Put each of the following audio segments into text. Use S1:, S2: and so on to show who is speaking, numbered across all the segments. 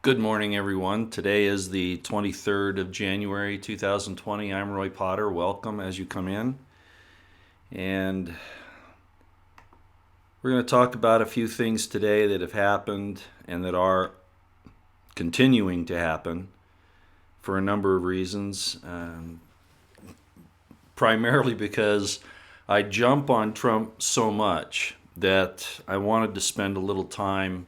S1: Good morning, everyone. Today is the 23rd of January, 2020. I'm Roy Potter. Welcome as you come in. And we're going to talk about a few things today that have happened and that are continuing to happen for a number of reasons. Primarily because I jump on Trump so much that I wanted to spend a little time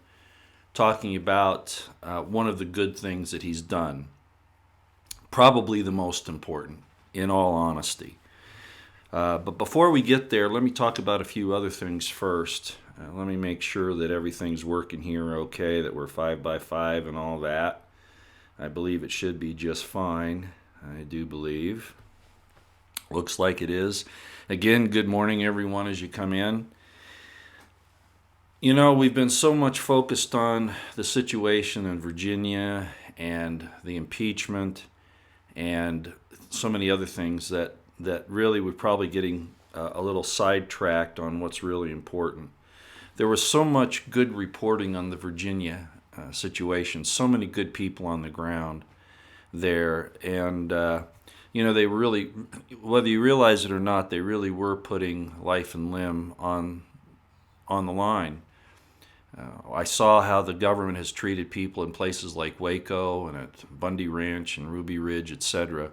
S1: talking about one of the good things that he's done. Probably the most important, in all honesty. But before we get there, let me talk about a few other things first. Let me make sure that everything's working here okay, that we're 5 by 5 and all that. I believe it should be just fine. I do believe. Looks like it is. Again, good morning, everyone, as you come in. You know, we've been so much focused on the situation in Virginia and the impeachment and so many other things that really we're probably getting a little sidetracked on what's really important. There was so much good reporting on the Virginia situation, so many good people on the ground there, and they really, whether you realize it or not, they really were putting life and limb on the line. I saw how the government has treated people in places like Waco and at Bundy Ranch and Ruby Ridge, etc.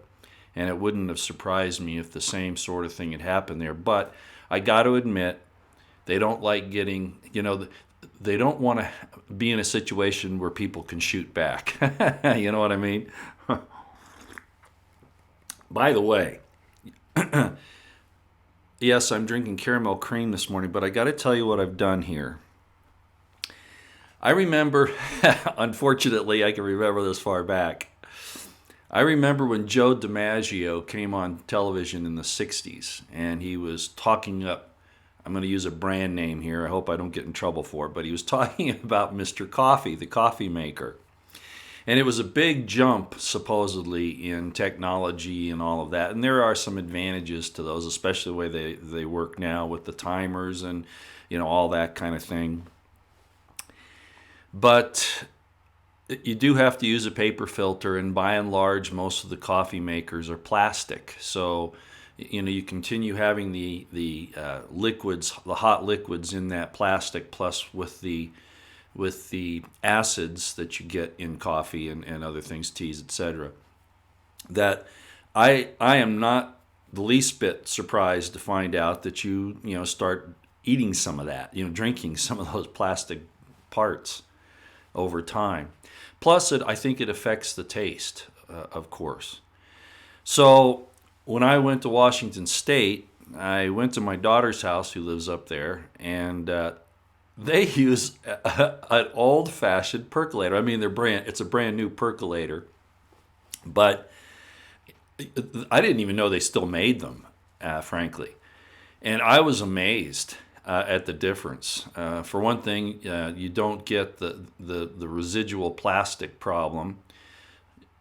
S1: And it wouldn't have surprised me if the same sort of thing had happened there. But I got to admit, they don't like getting, they don't want to be in a situation where people can shoot back. You know what I mean? By the way, yes, I'm drinking caramel cream this morning, but I got to tell you what I've done here. I remember, unfortunately, I can remember this far back. I remember when Joe DiMaggio came on television in the 60s, and he was talking up, I'm going to use a brand name here, I hope I don't get in trouble for it, but he was talking about Mr. Coffee, the coffee maker. And it was a big jump, supposedly, in technology and all of that. And there are some advantages to those, especially the way they work now with the timers and, all that kind of thing. But you do have to use a paper filter, and by and large, most of the coffee makers are plastic. So, you continue having the liquids, the hot liquids in that plastic, plus with the acids that you get in coffee and other things, teas, etc. That I am not the least bit surprised to find out that you start eating some of that, drinking some of those plastic parts over time. Plus, I think it affects the taste, of course. So when I went to Washington State, I went to my daughter's house, who lives up there, and they use an old-fashioned percolator. I mean, it's a brand new percolator, but I didn't even know they still made them, frankly. And I was amazed at the difference. For one thing, you don't get the residual plastic problem.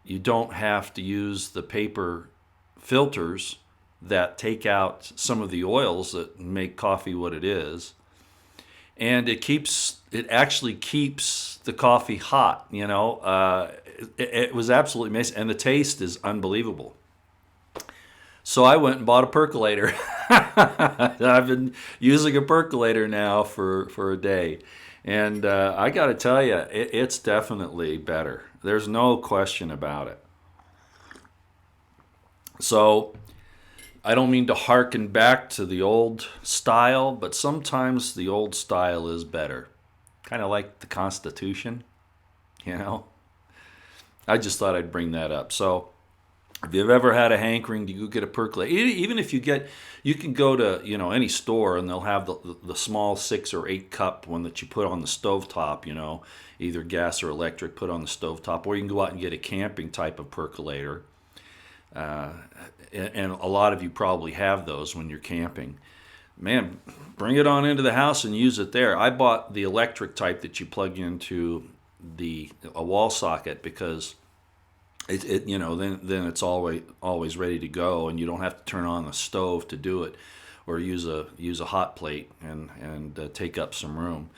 S1: You don't have to use the paper filters that take out some of the oils that make coffee what it is. And it actually keeps the coffee hot, it was absolutely amazing. And the taste is unbelievable. So I went and bought a percolator. I've been using a percolator now for a day. And I got to tell you, it's definitely better. There's no question about it. So I don't mean to hearken back to the old style, but sometimes the old style is better. Kind of like the Constitution, I just thought I'd bring that up. So if you've ever had a hankering to go get a percolator, even if you can go to any store and they'll have the small 6 or 8 cup one that you put on the stovetop, either gas or electric, put on the stovetop, or you can go out and get a camping type of percolator. And a lot of you probably have those when you're camping. Man, bring it on into the house and use it there. I bought the electric type that you plug into a wall socket because then it's always ready to go, and you don't have to turn on the stove to do it, or use a hot plate and take up some room.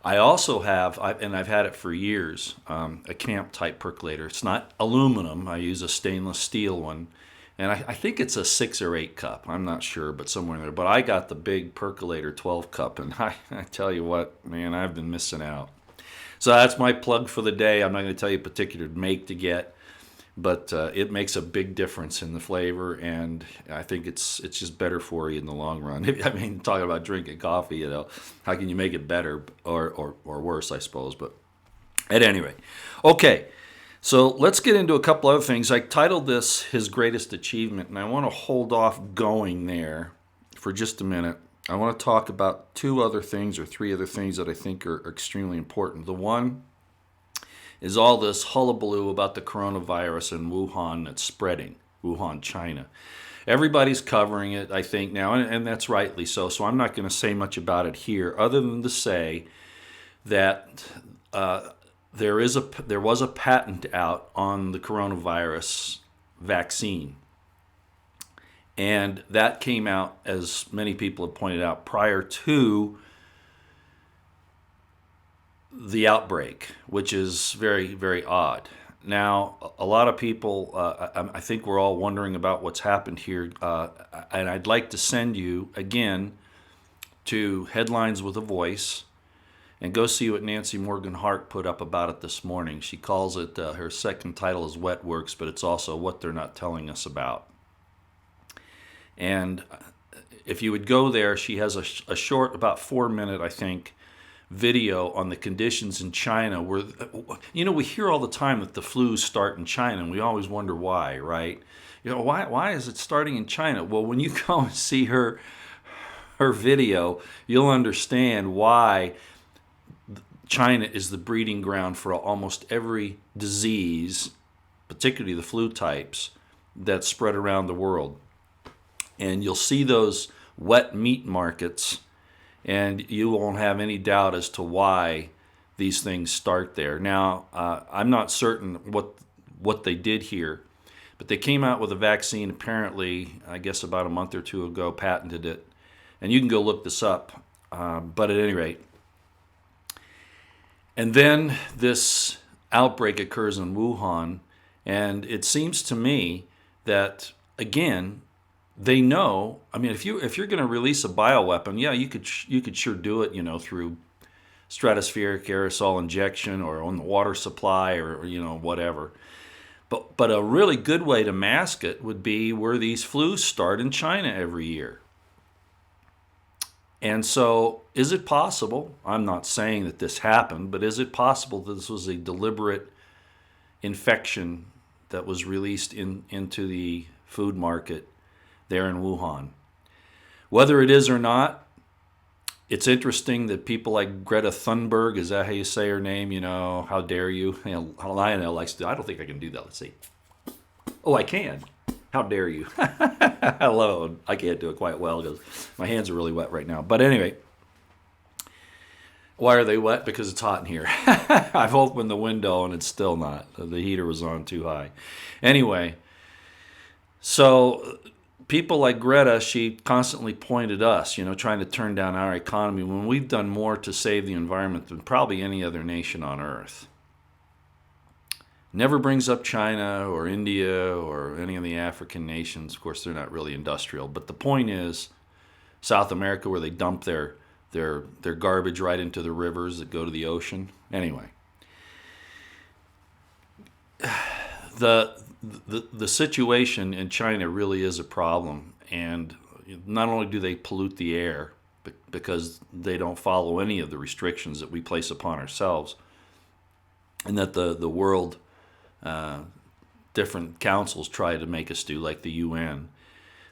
S1: I also have, and I've had it for years, a camp type percolator. It's not aluminum. I use a stainless steel one. And I think it's a 6 or 8 cup. I'm not sure, but somewhere in there. But I got the big percolator 12 cup. And I tell you what, man, I've been missing out. So that's my plug for the day. I'm not going to tell you a particular make to get, but it makes a big difference in the flavor, and I think it's just better for you in the long run. I mean, talking about drinking coffee, how can you make it better or worse, I suppose. But at any rate, okay. So let's get into a couple other things. I titled this His Greatest Achievement, and I want to hold off going there for just a minute. I want to talk about 2 other things or 3 other things that I think are extremely important. The one is all this hullabaloo about the coronavirus in Wuhan that's spreading, Wuhan, China. Everybody's covering it, I think, now, and that's rightly so. So I'm not going to say much about it here, other than to say that there was a patent out on the coronavirus vaccine. And that came out, as many people have pointed out, prior to the outbreak, which is very, very odd. Now, a lot of people, I think we're all wondering about what's happened here. And I'd like to send you, again, to Headlines with a Voice, and go see what Nancy Morgan Hart put up about it this morning. She calls it, her second title is Wet Works, but it's also What They're Not Telling Us About. And if you would go there, she has a short, about 4-minute, I think, video on the conditions in China where, we hear all the time that the flus start in China, and we always wonder why, right? Why is it starting in China? Well, when you go and see her video, you'll understand why China is the breeding ground for almost every disease, particularly the flu types, that spread around the world. And you'll see those wet meat markets, and you won't have any doubt as to why these things start there. Now, I'm not certain what they did here, but they came out with a vaccine apparently, I guess about a month or 2 ago, patented it. And you can go look this up, but at any rate. And then this outbreak occurs in Wuhan, and it seems to me that, again, they know. I mean, if you're going to release a bioweapon, yeah, you could sure do it, through stratospheric aerosol injection or on the water supply or whatever. But a really good way to mask it would be where these flus start in China every year. And so, is it possible? I'm not saying that this happened, but is it possible that this was a deliberate infection that was released into the food market there in Wuhan? Whether it is or not, it's interesting that people like Greta Thunberg, is that how you say her name? How dare you? Lionel likes to, I don't think I can do that. Let's see. Oh, I can. How dare you? Hello. I can't do it quite well because my hands are really wet right now. But anyway, why are they wet? Because it's hot in here. I've opened the window and it's still not. The heater was on too high. Anyway, so people like Greta, she constantly pointed us, trying to turn down our economy when we've done more to save the environment than probably any other nation on earth. Never brings up China or India or any of the African nations. Of course, they're not really industrial. But the point is, South America, where they dump their garbage right into the rivers that go to the ocean. Anyway, the situation in China really is a problem. And not only do they pollute the air because they don't follow any of the restrictions that we place upon ourselves, and that the world, different councils try to make us do, like the UN,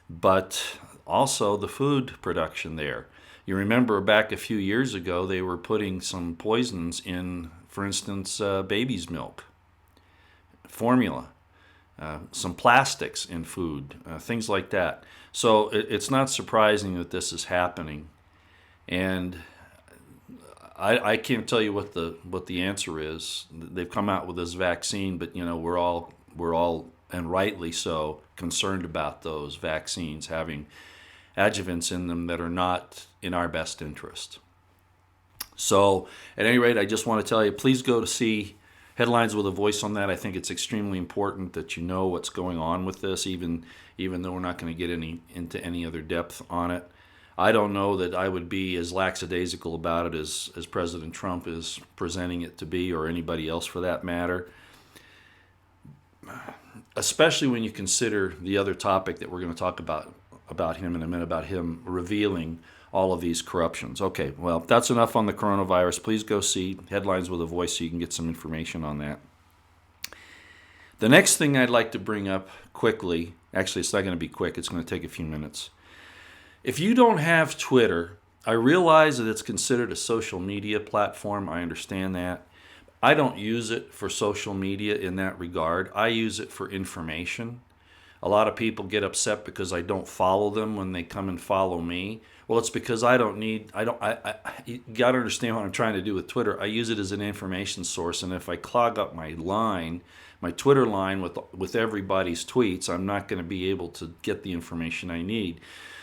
S1: but also the food production there. You remember back a few years ago, they were putting some poisons in, for instance, baby's milk, formula, some plastics in food, things like that. So it's not surprising that this is happening. And I can't tell you what the answer is. They've come out with this vaccine, but we're all, and rightly so, concerned about those vaccines having adjuvants in them that are not in our best interest. So, at any rate, I just want to tell you, please go to see Headlines with a Voice on that. I think it's extremely important that you know what's going on with this, even though we're not going to get into any other depth on it. I don't know that I would be as lackadaisical about it as President Trump is presenting it to be, or anybody else for that matter, especially when you consider the other topic that we're going to talk about him in a minute, about him revealing all of these corruptions. Okay, well, that's enough on the coronavirus. Please go see Headlines with a Voice so you can get some information on that. The next thing I'd like to bring up quickly, actually, it's not going to be quick, it's going to take a few minutes. If you don't have Twitter, I realize that it's considered a social media platform. I understand that. I don't use it for social media in that regard. I use it for information. A lot of people get upset because I don't follow them when they come and follow me. Well, it's because you got to understand what I'm trying to do with Twitter. I use it as an information source, and if I clog up my Twitter line with everybody's tweets, I'm not going to be able to get the information I need.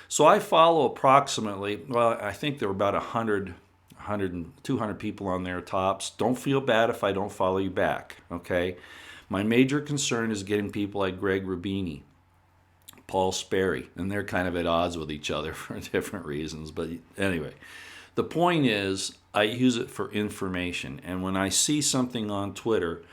S1: So I follow approximately, well, I think there are about 100 and 200 people on there tops. Don't feel bad if I don't follow you back, okay? My major concern is getting people like Greg Rubini, Paul Sperry, and they're kind of at odds with each other for different reasons. But anyway, the point is I use it for information. And when I see something on Twitter,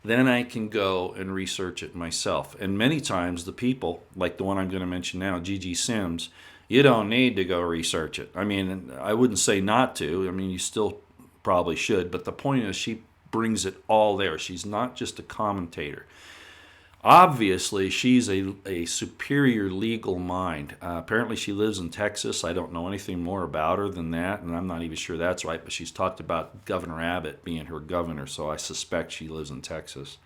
S1: then I can go and research it myself. And many times the people, like the one I'm going to mention now, Gigi Sims, you don't need to go research it. I mean, I wouldn't say not to. I mean, you still probably should. But the point is she brings it all there. She's not just a commentator. Obviously, she's a superior legal mind. Apparently, she lives in Texas. I don't know anything more about her than that, and I'm not even sure that's right, but she's talked about Governor Abbott being her governor, so I suspect she lives in Texas.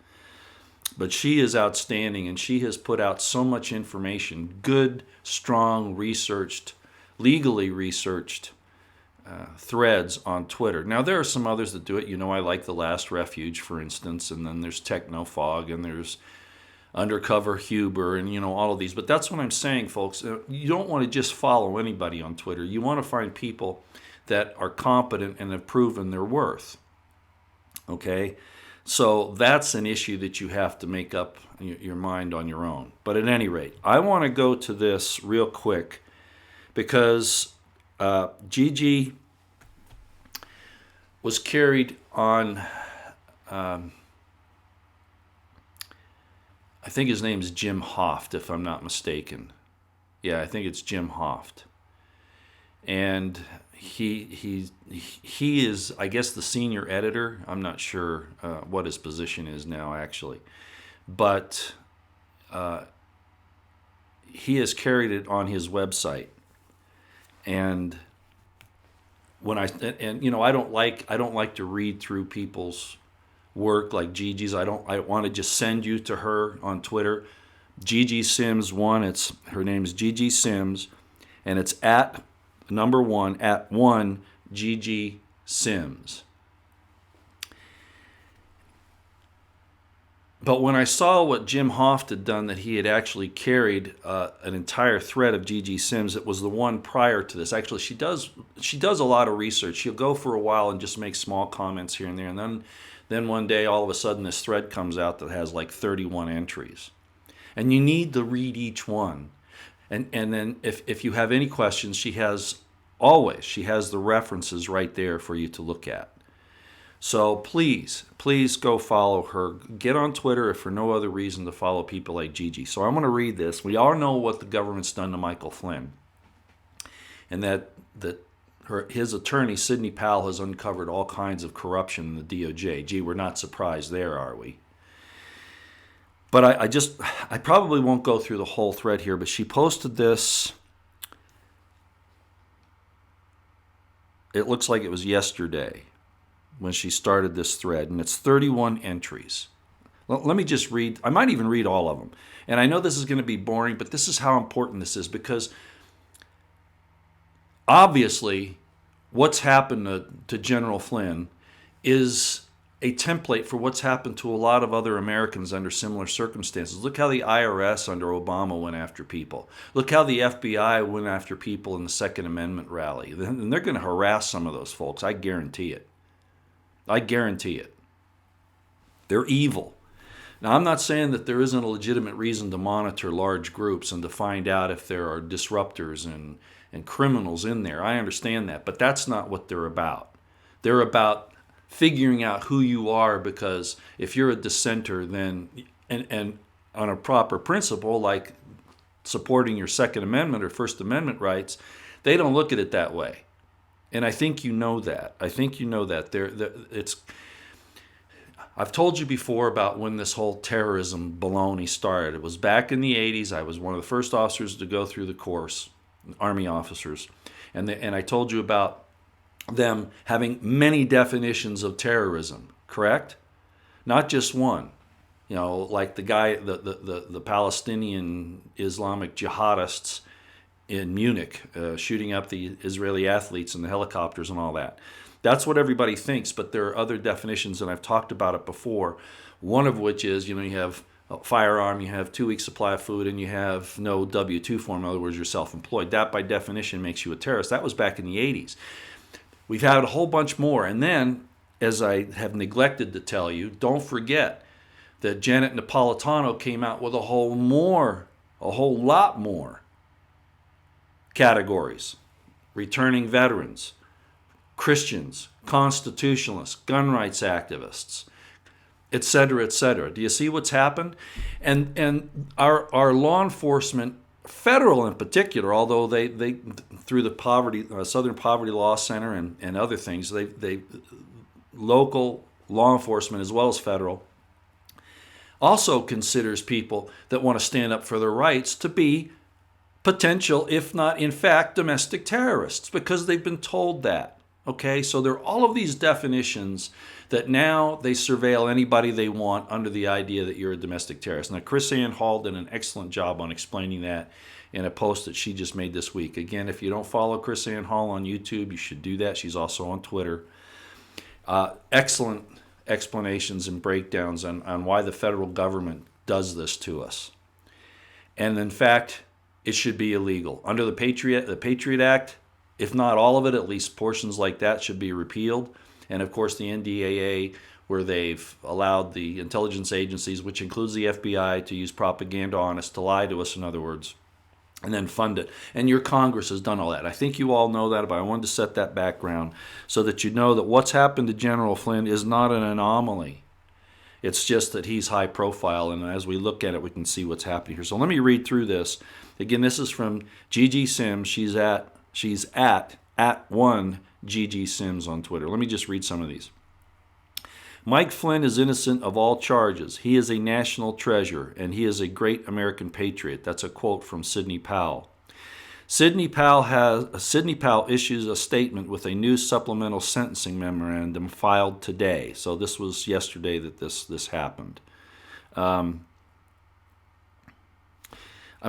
S1: But she is outstanding, and she has put out so much information, good, strong, legally researched threads on Twitter. Now, there are some others that do it. You know, I like The Last Refuge, for instance, and then there's Technofog, and there's Undercover Huber, and all of these. But that's what I'm saying, folks. You don't want to just follow anybody on Twitter. You want to find people that are competent and have proven their worth. Okay? So that's an issue that you have to make up your mind on your own. But at any rate, I want to go to this real quick because Gigi was carried on... I think his name is Jim Hoft, if I'm not mistaken. Yeah, I think it's Jim Hoft. And he is, I guess, the senior editor. I'm not sure what his position is now, actually. But he has carried it on his website. And I don't like to read through people's work like Gigi's. I want to just send you to her on Twitter. Gigi Sims 1. Her name is Gigi Sims, and it's at 1 Gigi Sims. But when I saw what Jim Hoft had done, that he had actually carried an entire thread of Gigi Sims, it was the one prior to this. Actually, she does a lot of research. She'll go for a while and just make small comments here and there, and then one day, all of a sudden, this thread comes out that has like 31 entries. And you need to read each one. And then if you have any questions, she has the references right there for you to look at. So please go follow her. Get on Twitter if for no other reason to follow people like Gigi. So I'm going to read this. We all know what the government's done to Michael Flynn. And that his attorney, Sidney Powell, has uncovered all kinds of corruption in the DOJ. Gee, we're not surprised there, are we? But I probably won't go through the whole thread here, but she posted this. It looks like it was yesterday when she started this thread, and it's 31 entries. Let me just read. I might even read all of them. And I know this is going to be boring, but this is how important this is, because obviously what's happened to General Flynn is a template for what's happened to a lot of other Americans under similar circumstances. Look how the IRS under Obama went after people. Look how the FBI went after people in the Second Amendment rally. And they're going to harass some of those folks. I guarantee it. I guarantee it. They're evil. Now, I'm not saying that there isn't a legitimate reason to monitor large groups and to find out if there are disruptors and criminals in there. I understand that, but that's not what they're about. They're about figuring out who you are, because if you're a dissenter, then, and on a proper principle like supporting your Second Amendment or First Amendment rights, they don't look at it that way. And I think you know that. I think you know that. I've told you before about when this whole terrorism baloney started. It was back in the 80s. I was one of the first officers to go through the course, Army officers. And I told you about them having many definitions of terrorism, correct? Not just one. You know, like the guy, the Palestinian Islamic jihadists in Munich shooting up the Israeli athletes and the helicopters and all that. That's what everybody thinks, but there are other definitions, and I've talked about it before. One of which is, you have a firearm, you have 2 weeks supply of food, and you have no W-2 form. In other words, you're self-employed. That, by definition, makes you a terrorist. That was back in the 80s. We've had a whole bunch more. And then, as I have neglected to tell you, don't forget that Janet Napolitano came out with a whole lot more categories. Returning veterans, Christians, constitutionalists, gun rights activists, etc., etc. Do you see what's happened? And our law enforcement, federal in particular, although they through the Southern Poverty Law Center and other things, they local law enforcement as well as federal also considers people that want to stand up for their rights to be potential, if not in fact, domestic terrorists, because they've been told that. Okay, so there are all of these definitions that now they surveil anybody they want under the idea that you're a domestic terrorist. Now, Chris Ann Hall did an excellent job on explaining that in a post that she just made this week. Again, if you don't follow Chris Ann Hall on YouTube, you should do that. She's also on Twitter. Excellent explanations and breakdowns on why the federal government does this to us. And in fact, it should be illegal. Under the Patriot Act, if not all of it, at least portions like that should be repealed. And of course the NDAA, where they've allowed the intelligence agencies, which includes the FBI, to use propaganda on us, to lie to us, in other words, and then fund it. And your Congress has done all that. I think you all know that, but I wanted to set that background so that you know that what's happened to General Flynn is not an anomaly. It's just that he's high profile, and as we look at it, we can see what's happening here. So let me read through this. Again, this is from Gigi Sims. She's at one Gigi Sims on Twitter. Let me just read some of these. Mike Flynn is innocent of all charges. He is a national treasure, and he is a great American patriot. That's a quote from Sidney Powell. Sidney Powell issues a statement with a new supplemental sentencing memorandum filed today. So this was yesterday that this happened. I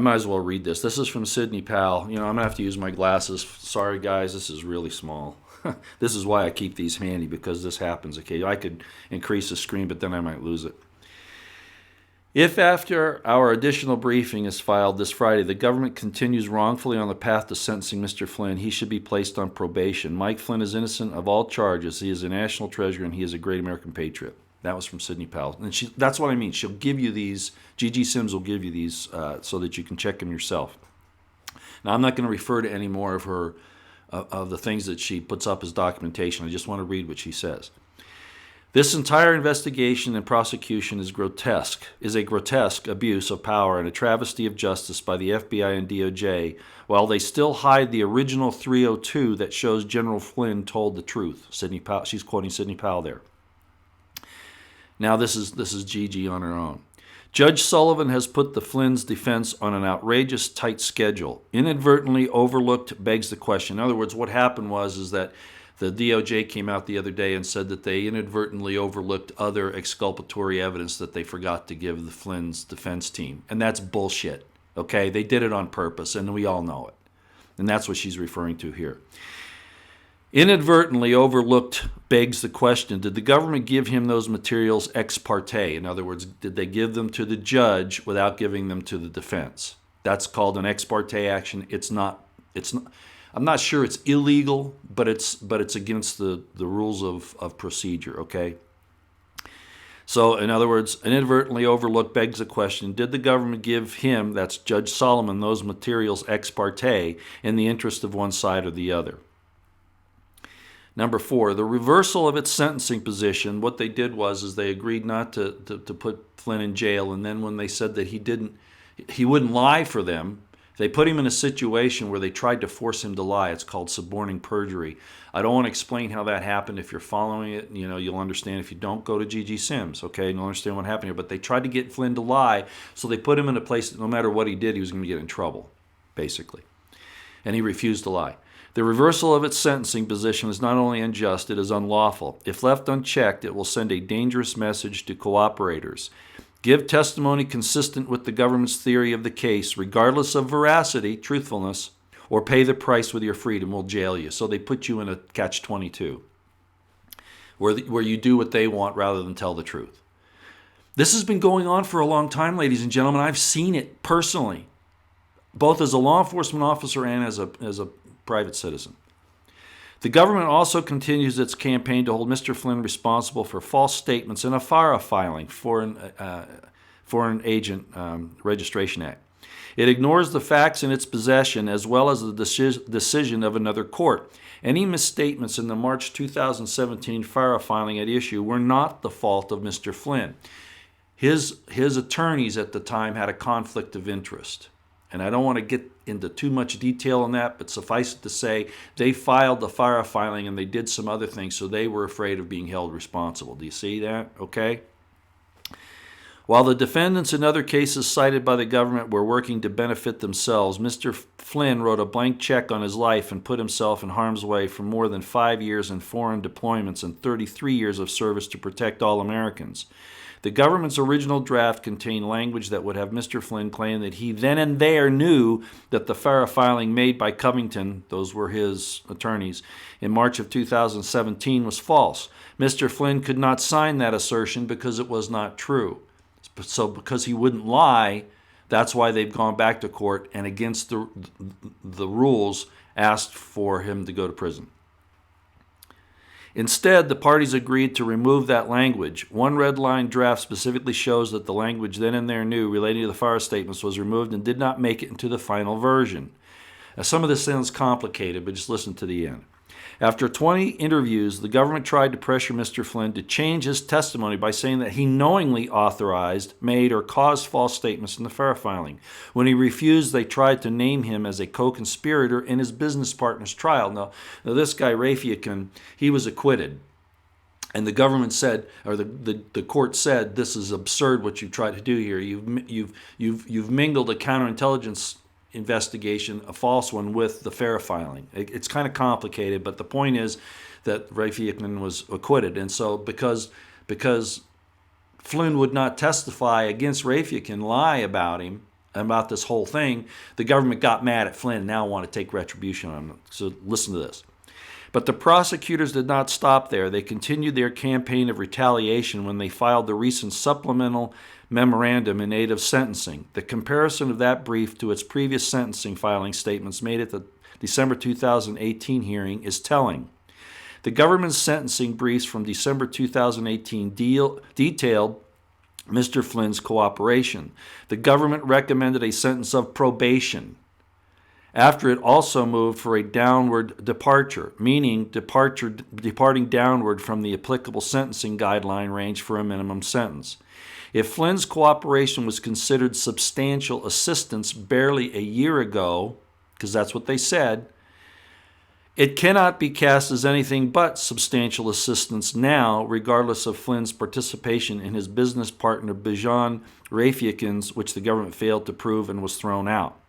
S1: might as well read this. This is from Sidney Powell. I'm going to have to use my glasses. Sorry, guys, this is really small. This is why I keep these handy, because this happens occasionally. I could increase the screen, but then I might lose it. If after our additional briefing is filed this Friday, the government continues wrongfully on the path to sentencing Mr. Flynn, he should be placed on probation. Mike Flynn is innocent of all charges. He is a national treasure, and he is a great American patriot. That was from Sidney Powell. And that's what I mean. She'll give you these. Gigi Sims will give you these so that you can check them yourself. Now, I'm not going to refer to any more of the things that she puts up as documentation. I just want to read what she says. This entire investigation and prosecution is a grotesque abuse of power and a travesty of justice by the FBI and DOJ, while they still hide the original 302 that shows General Flynn told the truth. Sidney Powell, she's quoting Sidney Powell there. Now this is Gigi on her own. Judge Sullivan has put the Flynn's defense on an outrageous tight schedule. Inadvertently overlooked begs the question. In other words, what happened was that the DOJ came out the other day and said that they inadvertently overlooked other exculpatory evidence that they forgot to give the Flynn's defense team. And that's bullshit. Okay? They did it on purpose, and we all know it. And that's what she's referring to here. Inadvertently overlooked begs the question, did the government give him those materials ex parte? In other words, did they give them to the judge without giving them to the defense? That's called an ex parte action. I'm not sure it's illegal, but it's against the rules of procedure, okay? So, in other words, inadvertently overlooked begs the question, did the government give him, that's Judge Solomon, those materials ex parte in the interest of one side or the other? Number 4, the reversal of its sentencing position. What they did was they agreed not to put Flynn in jail, and then when they said that he wouldn't lie for them, they put him in a situation where they tried to force him to lie. It's called suborning perjury. I don't want to explain how that happened. If you're following it, you'll understand. If you don't, go to G.G. Sims, okay, and you'll understand what happened here. But they tried to get Flynn to lie, so they put him in a place that no matter what he did, he was going to get in trouble, basically. And he refused to lie. The reversal of its sentencing position is not only unjust, it is unlawful. If left unchecked, it will send a dangerous message to cooperators. Give testimony consistent with the government's theory of the case, regardless of veracity, truthfulness, or pay the price with your freedom. We'll jail you. So they put you in a catch-22, where you do what they want rather than tell the truth. This has been going on for a long time, ladies and gentlemen. I've seen it personally, both as a law enforcement officer and as a private citizen. The government also continues its campaign to hold Mr. Flynn responsible for false statements in a FARA filing, Foreign Agent Registration Act. It ignores the facts in its possession as well as the decision of another court. Any misstatements in the March 2017 FARA filing at issue were not the fault of Mr. Flynn. His attorneys at the time had a conflict of interest. And I don't want to get into too much detail on that, but suffice it to say, they filed the FARA filing and they did some other things, so they were afraid of being held responsible. Do you see that? Okay? While the defendants in other cases cited by the government were working to benefit themselves, Mr. Flynn wrote a blank check on his life and put himself in harm's way for more than 5 years in foreign deployments and 33 years of service to protect all Americans. The government's original draft contained language that would have Mr. Flynn claim that he then and there knew that the FARA filing made by Covington, those were his attorneys, in March of 2017 was false. Mr. Flynn could not sign that assertion because it was not true. So because he wouldn't lie, that's why they've gone back to court and against the rules asked for him to go to prison. Instead, the parties agreed to remove that language. One red line draft specifically shows that the language then and there knew relating to the FARA statements was removed and did not make it into the final version. Now, some of this sounds complicated, but just listen to the end. After 20 interviews, the government tried to pressure Mr. Flynn to change his testimony by saying that he knowingly authorized, made, or caused false statements in the FARA filing. When he refused, they tried to name him as a co-conspirator in his business partner's trial. Now this guy, Rafiakin, he was acquitted. And the government said, or the court said, this is absurd what you've tried to do here. You've mingled a counterintelligence investigation, a false one, with the FARA filing. It's kind of complicated, but the point is that Rafiakin was acquitted. And so because Flynn would not testify against Rafiakin, lie about him, about this whole thing, the government got mad at Flynn and now want to take retribution on him. So listen to this. But the prosecutors did not stop there. They continued their campaign of retaliation when they filed the recent supplemental memorandum in aid of sentencing. The comparison of that brief to its previous sentencing filing statements made at the December 2018 hearing is telling. The government's sentencing briefs from December 2018 detailed Mr. Flynn's cooperation. The government recommended a sentence of probation. After it also moved for a downward departure, meaning departing downward from the applicable sentencing guideline range for a minimum sentence. If Flynn's cooperation was considered substantial assistance barely a year ago, because that's what they said, it cannot be cast as anything but substantial assistance now, regardless of Flynn's participation in his business partner Bijan Rafiakin's, which the government failed to prove and was thrown out.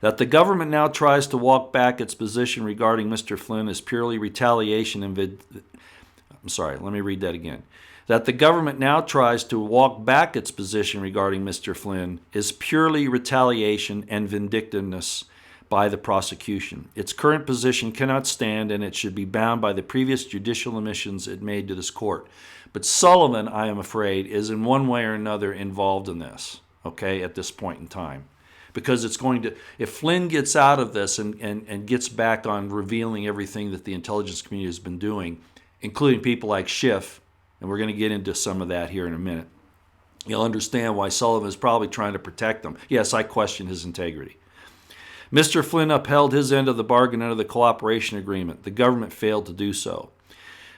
S1: That the government now tries to walk back its position regarding Mr. Flynn is purely retaliation and That the government now tries to walk back its position regarding Mr. Flynn is purely retaliation and vindictiveness by the prosecution. Its current position cannot stand, and it should be bound by the previous judicial admissions it made to this court. But Sullivan, I am afraid, is in one way or another involved in this, okay, at this point in time. Because it's going to, if Flynn gets out of this and gets back on revealing everything that the intelligence community has been doing, including people like Schiff, and we're going to get into some of that here in a minute, you'll understand why Sullivan is probably trying to protect them. Yes, I question his integrity. Mr. Flynn upheld his end of the bargain under the cooperation agreement. The government failed to do so.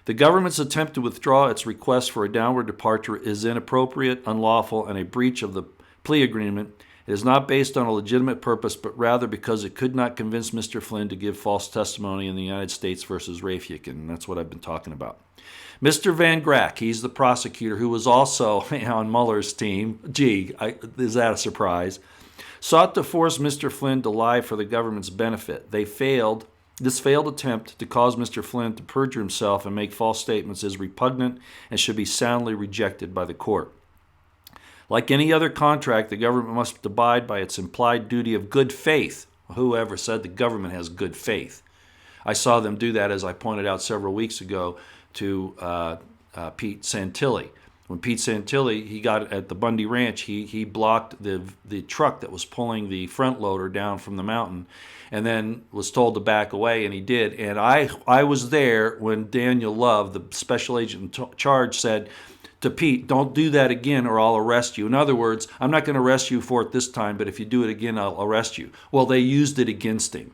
S1: The government's attempt to withdraw its request for a downward departure is inappropriate, unlawful, and a breach of the plea agreement. It is not based on a legitimate purpose, but rather because it could not convince Mr. Flynn to give false testimony in the United States versus Rafiekin, and that's what I've been talking about. Mr. Van Grack, he's the prosecutor who was also on Mueller's team. Is that a surprise? Sought to force Mr. Flynn to lie for the government's benefit. This failed attempt to cause Mr. Flynn to perjure himself and make false statements is repugnant and should be soundly rejected by the court. Like any other contract, the government must abide by its implied duty of good faith. Whoever said the government has good faith? I saw them do that, as I pointed out several weeks ago, to Pete Santilli. When Pete Santilli, he got at the Bundy Ranch, he blocked the truck that was pulling the front loader down from the mountain, and then was told to back away, and he did. And I was there when Daniel Love, the special agent in charge, said to Pete, "Don't do that again or I'll arrest you." In other words, I'm not going to arrest you for it this time, but if you do it again, I'll arrest you. Well, they used it against him.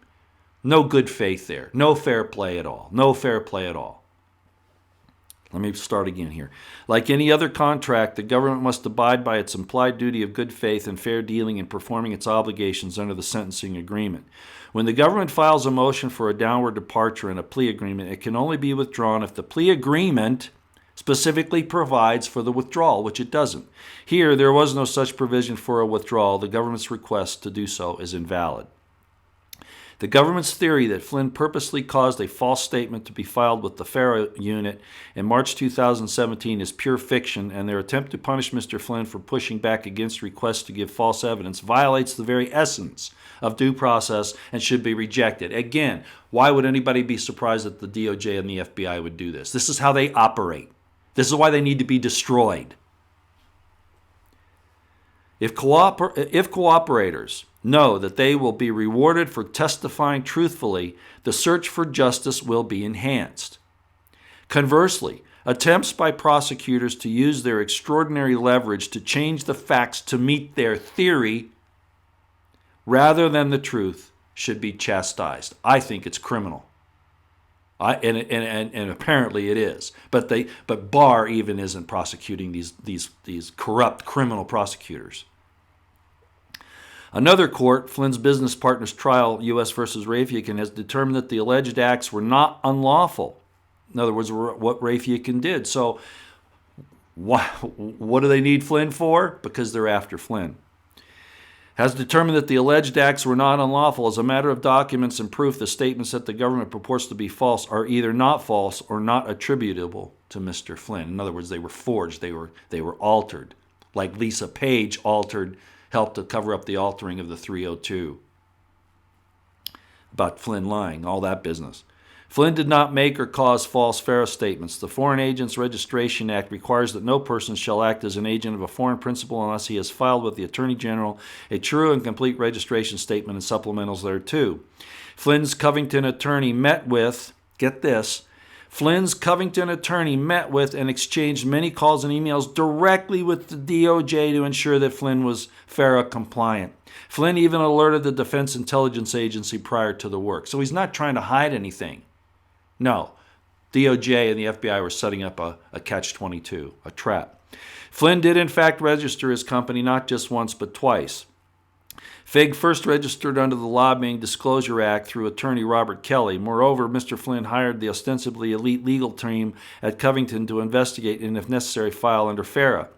S1: No good faith there. No fair play at all. No fair play at all. Let me start again here. Like any other contract, the government must abide by its implied duty of good faith and fair dealing in performing its obligations under the sentencing agreement. When the government files a motion for a downward departure in a plea agreement, it can only be withdrawn if the plea agreement specifically provides for the withdrawal, which it doesn't. Here, there was no such provision for a withdrawal. The government's request to do so is invalid. The government's theory that Flynn purposely caused a false statement to be filed with the FARA unit in March 2017 is pure fiction, and their attempt to punish Mr. Flynn for pushing back against requests to give false evidence violates the very essence of due process and should be rejected. Again, why would anybody be surprised that the DOJ and the FBI would do this? This is how they operate. This is why they need to be destroyed. If cooperators know that they will be rewarded for testifying truthfully, the search for justice will be enhanced. Conversely, attempts by prosecutors to use their extraordinary leverage to change the facts to meet their theory rather than the truth should be chastised. I think it's criminal. And apparently it is. But Barr even isn't prosecuting these corrupt criminal prosecutors. Another court, Flynn's business partner's trial, U.S. versus Rafiekin, has determined that the alleged acts were not unlawful. In other words, what Rafiekin did. So what do they need Flynn for? Because they're after Flynn. Has determined that the alleged acts were not unlawful. As a matter of documents and proof, the statements that the government purports to be false are either not false or not attributable to Mr. Flynn. In other words, they were forged. They were altered. Like Lisa Page helped to cover up the altering of the 302. About Flynn lying, all that business. Flynn did not make or cause false FARA statements. The Foreign Agents Registration Act requires that no person shall act as an agent of a foreign principal unless he has filed with the Attorney General a true and complete registration statement and supplementals thereto. Flynn's Covington attorney met with, get this, Flynn's Covington attorney met with and exchanged many calls and emails directly with the DOJ to ensure that Flynn was FARA compliant. Flynn even alerted the Defense Intelligence Agency prior to the work. So he's not trying to hide anything. No, DOJ and the FBI were setting up a catch-22, a trap. Flynn did in fact register his company not just once but twice. FIG first registered under the Lobbying Disclosure Act through attorney Robert Kelly. Moreover, Mr. Flynn hired the ostensibly elite legal team at Covington to investigate and, if necessary, file under FARA.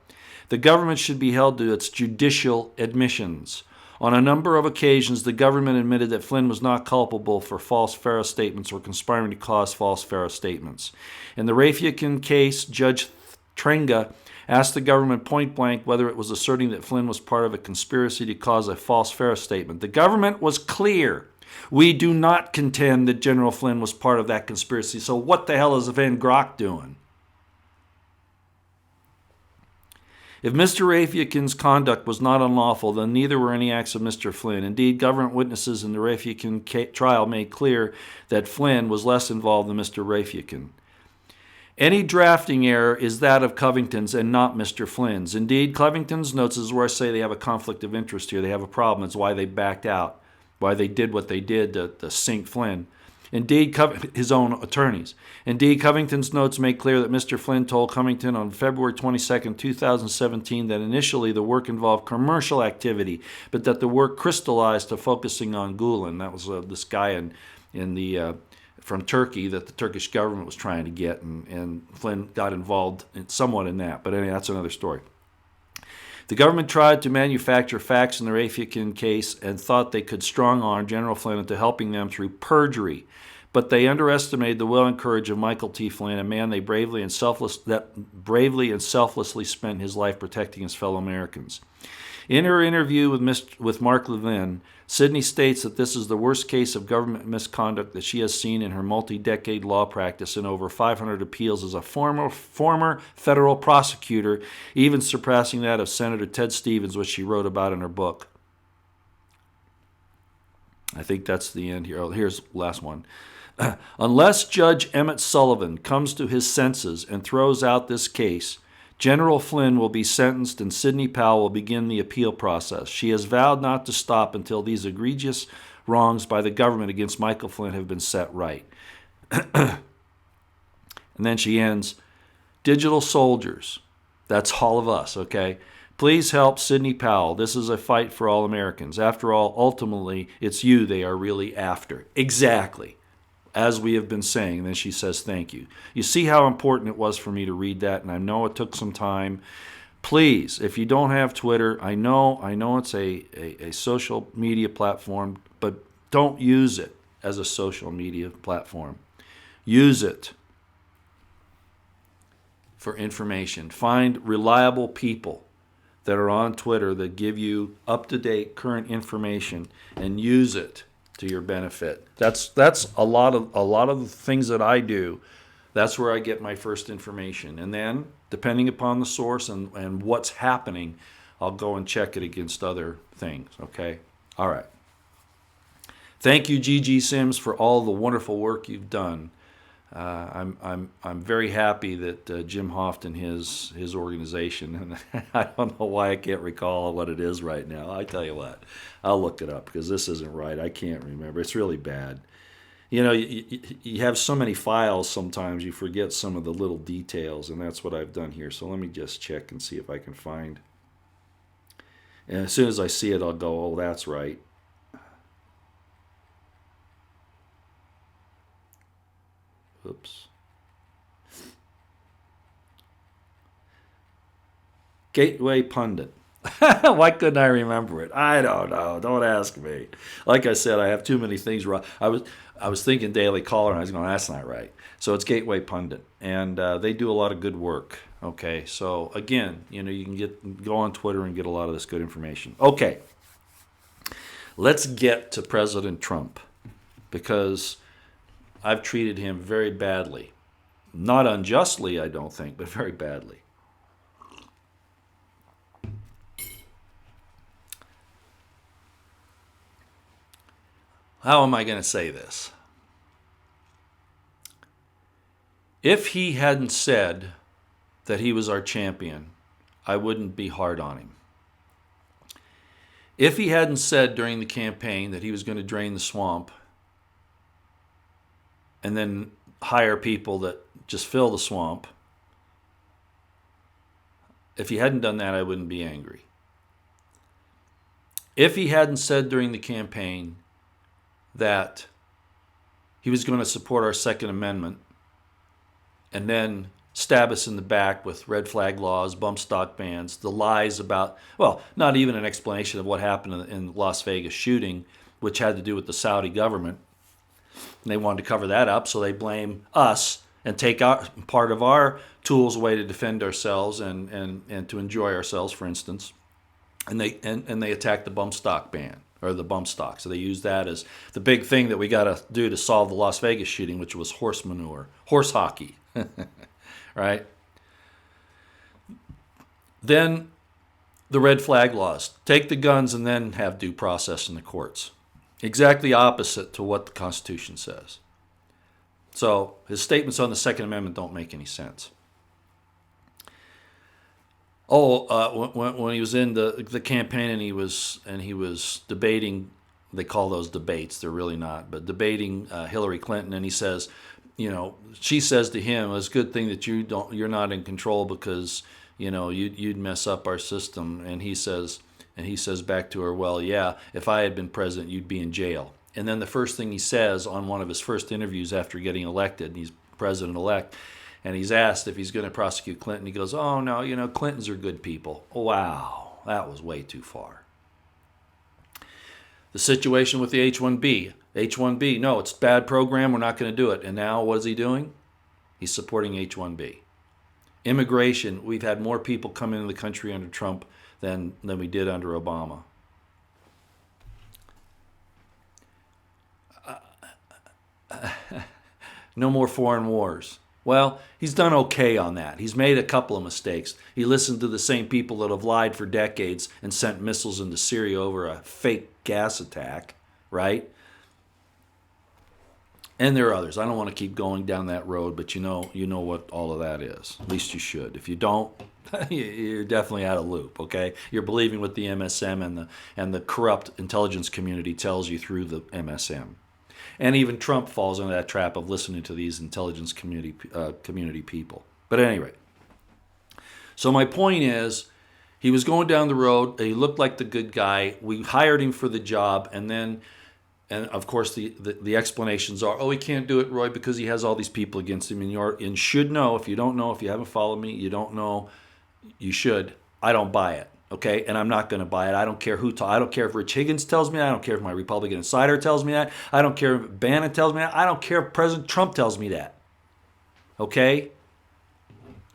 S1: The government should be held to its judicial admissions. On a number of occasions, the government admitted that Flynn was not culpable for false FARA statements or conspiring to cause false FARA statements. In the Rafiekin case, Judge Trenga asked the government point blank whether it was asserting that Flynn was part of a conspiracy to cause a false FARA statement. The government was clear We do not contend that General Flynn was part of that conspiracy. So what the hell is Van Grock doing? If Mr. Rafiekin's conduct was not unlawful, then neither were any acts of Mr. Flynn. Indeed, government witnesses in the Rafiekin trial made clear that Flynn was less involved than Mr. Rafiekin. Any drafting error is that of Covington's and not Mr. Flynn's. Indeed, Covington's notes is where I say they have a conflict of interest here. They have a problem. It's why they backed out, why they did what they did to sink Flynn. Indeed, his own attorneys. Indeed, Covington's notes make clear that Mr. Flynn told Covington on February 22, 2017, that initially the work involved commercial activity, but that the work crystallized to focusing on Gulen. That was this guy from Turkey that the Turkish government was trying to get, and Flynn got involved somewhat in that. But anyway, that's another story. The government tried to manufacture facts in the Rafiekin case and thought they could strong-arm General Flynn into helping them through perjury, but they underestimated the will and courage of Michael T. Flynn, a man that bravely and selflessly spent his life protecting his fellow Americans. In her interview with Mark Levin, Sidney states that this is the worst case of government misconduct that she has seen in her multi-decade law practice and over 500 appeals as a former federal prosecutor, even surpassing that of Senator Ted Stevens, which she wrote about in her book. I think that's the end here. Oh, here's the last one. Unless Judge Emmett Sullivan comes to his senses and throws out this case, General Flynn will be sentenced and Sidney Powell will begin the appeal process. She has vowed not to stop until these egregious wrongs by the government against Michael Flynn have been set right. And then she ends, digital soldiers, that's all of us, okay? Please help Sidney Powell. This is a fight for all Americans. After all, ultimately, it's you they are really after. Exactly. As we have been saying. And then she says, thank you. You see how important it was for me to read that, and I know it took some time. Please, if you don't have Twitter, I know it's a social media platform, but don't use it as a social media platform. Use it for information. Find reliable people that are on Twitter that give you up-to-date current information and use it to your benefit. That's a lot of the things that I do. That's where I get my first information. And then, depending upon the source and what's happening, I'll go and check it against other things, okay? All right. Thank you, Gigi Sims, for all the wonderful work you've done. I'm very happy that Jim Hoft and his organization, and I don't know why I can't recall what it is right now. I tell you what, I'll look it up because this isn't right. I can't remember. It's really bad. You know, you have so many files sometimes you forget some of the little details, and that's what I've done here. So let me just check and see if I can find. And as soon as I see it, I'll go, oh, that's right. Oops. Gateway Pundit. Why couldn't I remember it? I don't know. Don't ask me. Like I said, I have too many things wrong. I was thinking Daily Caller, and I was going, that's not right. So it's Gateway Pundit, and they do a lot of good work. Okay, so again, you know, you can go on Twitter and get a lot of this good information. Okay, let's get to President Trump, because I've treated him very badly. Not unjustly, I don't think, but very badly. How am I going to say this? If he hadn't said that he was our champion, I wouldn't be hard on him. If he hadn't said during the campaign that he was going to drain the swamp and then hire people that just fill the swamp, if he hadn't done that, I wouldn't be angry. If he hadn't said during the campaign that he was going to support our Second Amendment and then stab us in the back with red flag laws, bump stock bans, the lies about, well, not even an explanation of what happened in the Las Vegas shooting, which had to do with the Saudi government. And they wanted to cover that up, so they blame us and take out part of our tools away to defend ourselves and to enjoy ourselves, for instance. And they attacked the bump stock ban. or the bump stock. So they use that as the big thing that we got to do to solve the Las Vegas shooting, which was horse manure, horse hockey, right? Then the red flag laws. Take the guns and then have due process in the courts. Exactly opposite to what the Constitution says. So his statements on the Second Amendment don't make any sense. When he was in the campaign and he was debating, they call those debates, they're really not, but debating Hillary Clinton, and he says, she says to him, "It's a good thing that you're not in control because you'd mess up our system." And he says back to her, "Well, yeah, if I had been president, you'd be in jail." And then the first thing he says on one of his first interviews after getting elected, and he's president-elect, and he's asked if he's going to prosecute Clinton. He goes, "Oh, no, Clintons are good people." Wow, that was way too far. The situation with the H-1B. H-1B, no, it's a bad program. We're not going to do it. And now what is he doing? He's supporting H-1B. Immigration, we've had more people come into the country under Trump than we did under Obama. No more foreign wars. Well, he's done okay on that. He's made a couple of mistakes. He listened to the same people that have lied for decades and sent missiles into Syria over a fake gas attack, right? And there are others. I don't want to keep going down that road, but you know what all of that is. At least you should. If you don't, you're definitely out of loop, okay? You're believing what the MSM and the corrupt intelligence community tells you through the MSM. And even Trump falls into that trap of listening to these intelligence community people. But at any rate, so my point is, he was going down the road. He looked like the good guy. We hired him for the job, and of course the explanations are, "Oh, he can't do it, Roy, because he has all these people against him." And should know. If you don't know, if you haven't followed me, you don't know. You should. I don't buy it. Okay, and I'm not going to buy it. I don't care I don't care if Rich Higgins tells me that. I don't care if my Republican insider tells me that. I don't care if Bannon tells me that. I don't care if President Trump tells me that. Okay?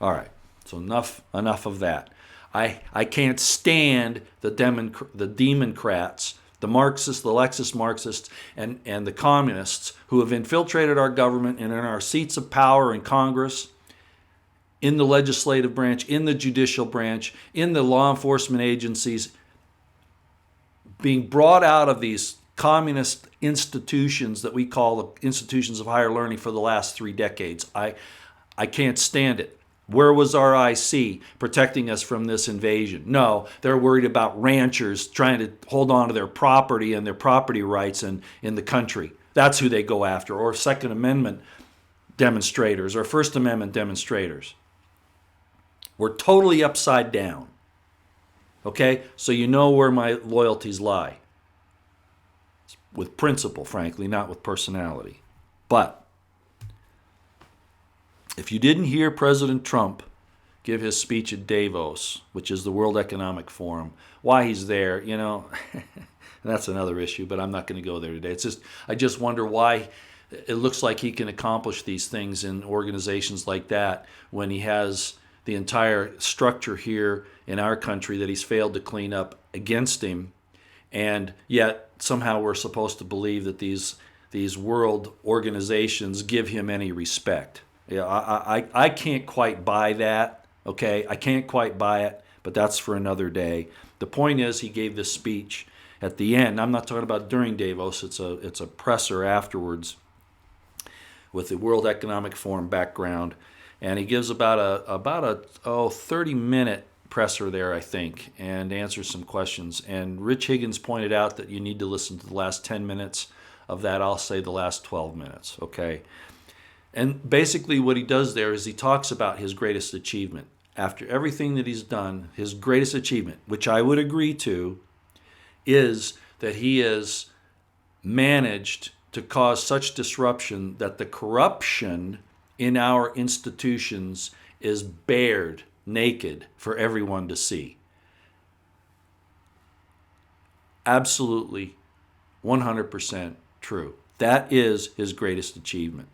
S1: All right. So enough of that. I can't stand the Democrats, the Marxists, the Lexist Marxists, and the communists who have infiltrated our government and in our seats of power in Congress, in the legislative branch, in the judicial branch, in the law enforcement agencies, being brought out of these communist institutions that we call the institutions of higher learning for the last 3 decades. I can't stand it. Where was our IC protecting us from this invasion? No, they're worried about ranchers trying to hold on to their property and their property rights in the country. That's who they go after, or Second Amendment demonstrators, or First Amendment demonstrators. We're totally upside down. Okay? So you know where my loyalties lie. It's with principle, frankly, not with personality. But if you didn't hear President Trump give his speech at Davos, which is the World Economic Forum, why he's there, that's another issue, but I'm not going to go there today. I just wonder why it looks like he can accomplish these things in organizations like that when he has the entire structure here in our country that he's failed to clean up against him, and yet somehow we're supposed to believe that these world organizations give him any respect. Yeah, I can't quite buy that, okay? I can't quite buy it, but that's for another day. The point is, he gave this speech at the end. I'm not talking about during Davos. It's a presser afterwards with the World Economic Forum background. And he gives about a 30-minute presser there, I think, and answers some questions. And Rich Higgins pointed out that you need to listen to the last 10 minutes of that. I'll say the last 12 minutes, okay? And basically what he does there is he talks about his greatest achievement. After everything that he's done, his greatest achievement, which I would agree to, is that he has managed to cause such disruption that the corruption in our institutions is bared naked for everyone to see. Absolutely 100% true. That is his greatest achievement.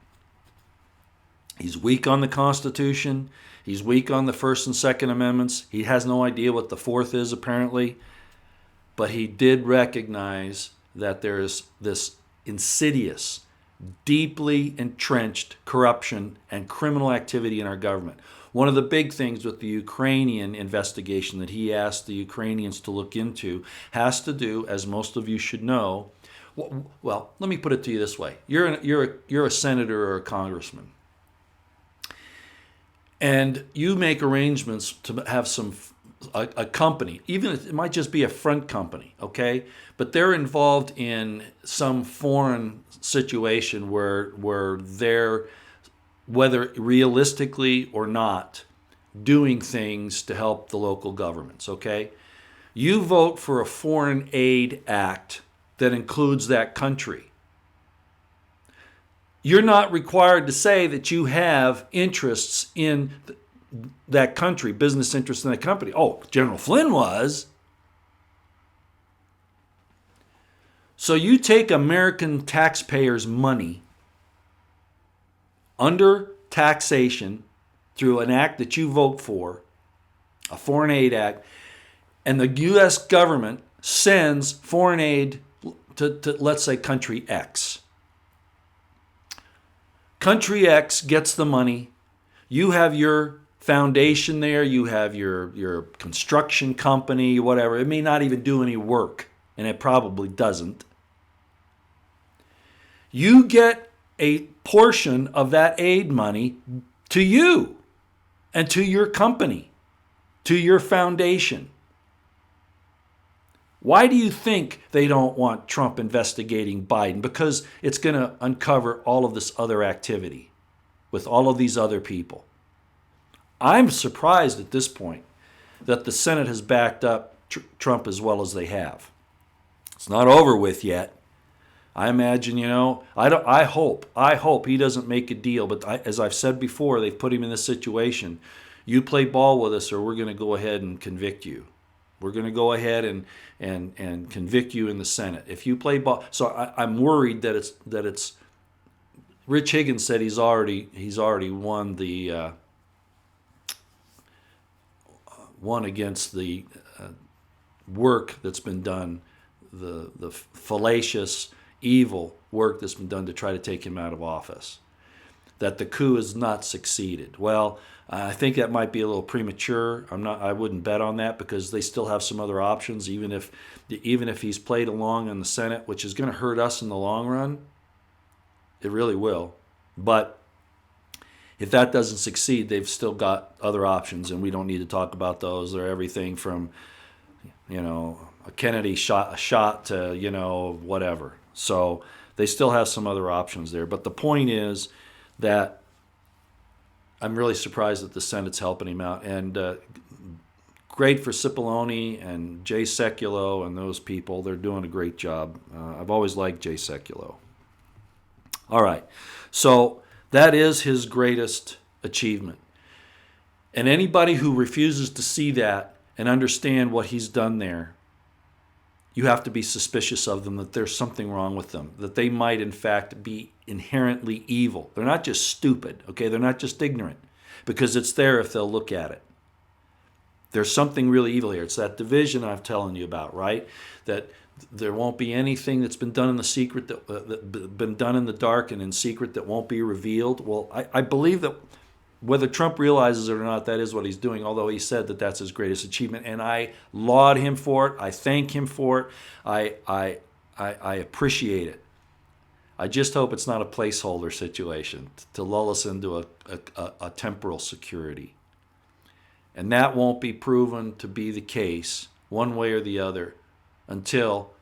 S1: He's weak on the Constitution. He's weak on the First and Second Amendments. He has no idea what the Fourth is, apparently. but he did recognize that there's this insidious, deeply entrenched corruption and criminal activity in our government. One of the big things with the Ukrainian investigation that he asked the Ukrainians to look into has to do, as most of you should know, well, let me put it to you this way. You're a senator or a congressman, and you make arrangements to have a company, even if it might just be a front company, okay? But they're involved in some foreign situation where they're, whether realistically or not, doing things to help the local governments, okay? You vote for a foreign aid act that includes that country. You're not required to say that you have interests in that country, business interests in that company. Oh, General Flynn was. So you take American taxpayers' money under taxation through an act that you vote for, a foreign aid act, and the U.S. government sends foreign aid to let's say, country X. Country X gets the money. You have your foundation there. You have your construction company, whatever. It may not even do any work, and it probably doesn't. You get a portion of that aid money to you and to your company, to your foundation. Why do you think they don't want Trump investigating Biden? Because it's going to uncover all of this other activity with all of these other people. I'm surprised at this point that the Senate has backed up Trump as well as they have. It's not over with yet. I imagine, I hope he doesn't make a deal. But as I've said before, they've put him in this situation. You play ball with us or we're going to go ahead and convict you. We're going to go ahead and convict you in the Senate. If you play ball, so I'm worried that it's. Rich Higgins said he's already won the won against the work that's been done, the fallacious, evil work that's been done to try to take him out of office. That the coup has not succeeded. Well, I think that might be a little premature. I wouldn't bet on that because they still have some other options. Even if he's played along in the Senate, which is going to hurt us in the long run, it really will. But if that doesn't succeed, they've still got other options, and we don't need to talk about those. They're everything from, a Kennedy shot to whatever. So they still have some other options there. But the point is that I'm really surprised that the Senate's helping him out. And great for Cipollone and Jay Sekulow and those people. They're doing a great job. I've always liked Jay Sekulow. All right. So that is his greatest achievement. And anybody who refuses to see that and understand what he's done there, you have to be suspicious of them, that there's something wrong with them, that they might in fact be inherently evil. They're not just stupid, okay? They're not just ignorant, because it's there if they'll look at it. There's something really evil here. It's that division I'm telling you about, right? That there won't be anything that's been done in the secret, that been done in the dark and in secret that won't be revealed. Well, I believe that whether Trump realizes it or not, that is what he's doing, although he said that that's his greatest achievement. And I laud him for it. I thank him for it. I appreciate it. I just hope it's not a placeholder situation to lull us into a temporal security. And that won't be proven to be the case one way or the other until,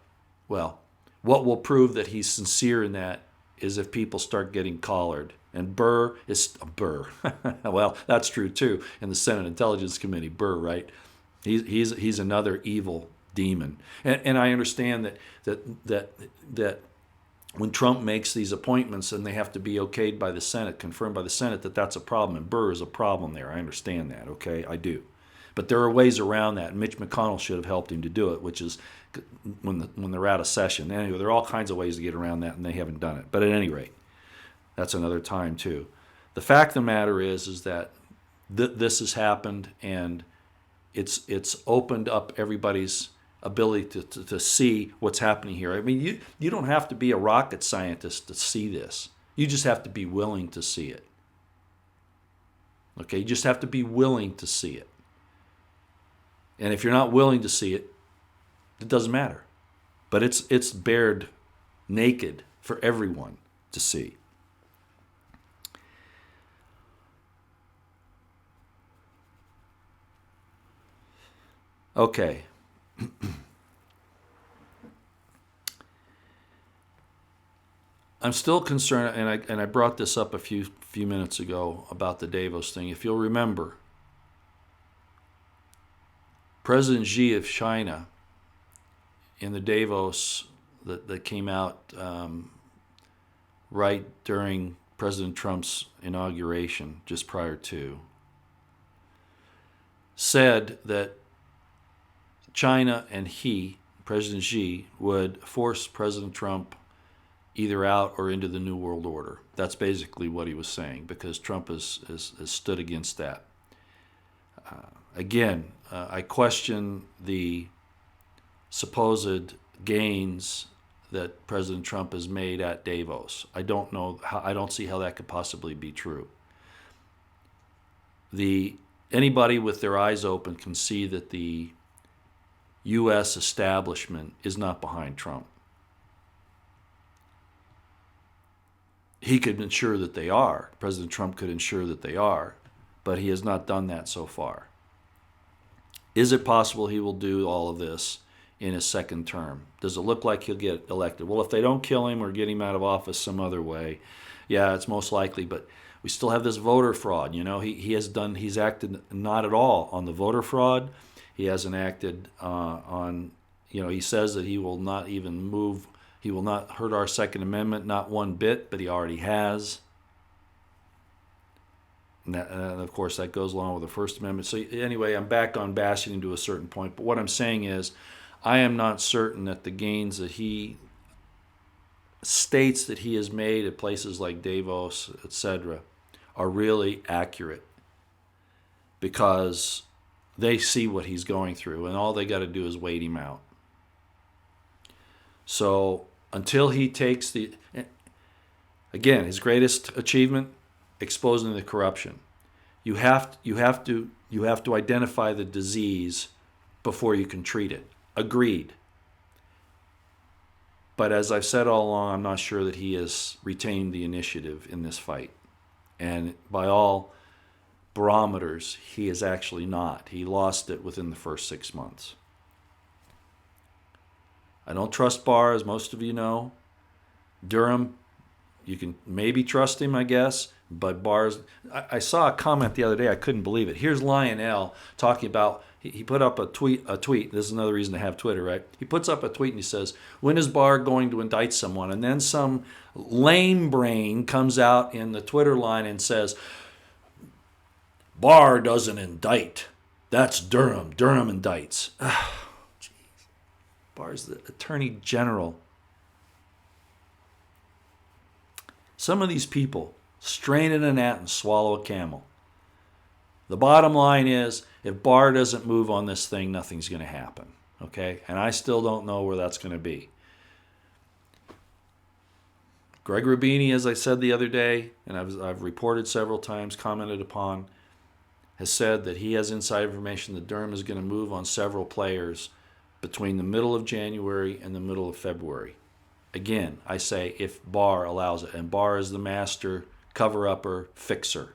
S1: well, what will prove that he's sincere in that is if people start getting collared. And Burr is Burr. Well, that's true too. In the Senate Intelligence Committee, Burr, right? He's another evil demon. And I understand that when Trump makes these appointments and they have to be okayed by the Senate, confirmed by the Senate, that's a problem. And Burr is a problem there. I understand that, okay? I do. But there are ways around that. And Mitch McConnell should have helped him to do it, which is when they're out of session. Anyway, there are all kinds of ways to get around that, and they haven't done it. But at any rate, that's another time too. The fact of the matter is that this has happened, and it's opened up everybody's ability to see what's happening here. I mean, you don't have to be a rocket scientist to see this. You just have to be willing to see it. Okay, you just have to be willing to see it. And if you're not willing to see it, it doesn't matter. But it's bared naked for everyone to see. Okay. I'm still concerned, and I brought this up a few minutes ago about the Davos thing. If you'll remember, President Xi of China in the Davos that came out right during President Trump's inauguration, just prior to, said that China and President Xi, would force President Trump either out or into the New World Order. That's basically what he was saying, because Trump has stood against that. Again, I question the supposed gains that President Trump has made at Davos. I don't see how that could possibly be true. Anybody with their eyes open can see that the U.S. establishment is not behind Trump. He could ensure that they are. President Trump could ensure that they are, but he has not done that so far. Is it possible he will do all of this in his second term? Does it look like he'll get elected? Well, if they don't kill him or get him out of office some other way, yeah, it's most likely. But we still have this voter fraud. He's acted not at all on the voter fraud. He hasn't acted on, he says that he will not even move. He will not hurt our Second Amendment, not one bit, but he already has. And of course, that goes along with the First Amendment. So anyway, I'm back on bashing him to a certain point. But what I'm saying is, I am not certain that the gains that he states that he has made at places like Davos, etc., are really accurate, because they see what he's going through, and all they got to do is wait him out. So until he takes his greatest achievement, exposing the corruption. You have to identify the disease before you can treat it. Agreed. But as I've said all along, I'm not sure that he has retained the initiative in this fight. And by all barometers, he is actually not. He lost it within the first 6 months. I don't trust Barr, as most of you know. Durham, you can maybe trust him, I guess. But Barr's... I saw a comment the other day. I couldn't believe it. Here's Lionel talking about... He put up a tweet. This is another reason to have Twitter, right? He puts up a tweet and he says, when is Barr going to indict someone? And then some lame brain comes out in the Twitter line and says, Barr doesn't indict. That's Durham. Durham indicts. Jeez. Barr's the Attorney General. Some of these people strain at a gnat and swallow a camel. The bottom line is, if Barr doesn't move on this thing, nothing's going to happen. Okay? And I still don't know where that's going to be. Greg Rubini, as I said the other day, and I've reported several times, commented upon, has said that he has inside information that Durham is going to move on several players between the middle of January and the middle of February. Again, I say if Barr allows it. And Barr is the master cover-upper, fixer.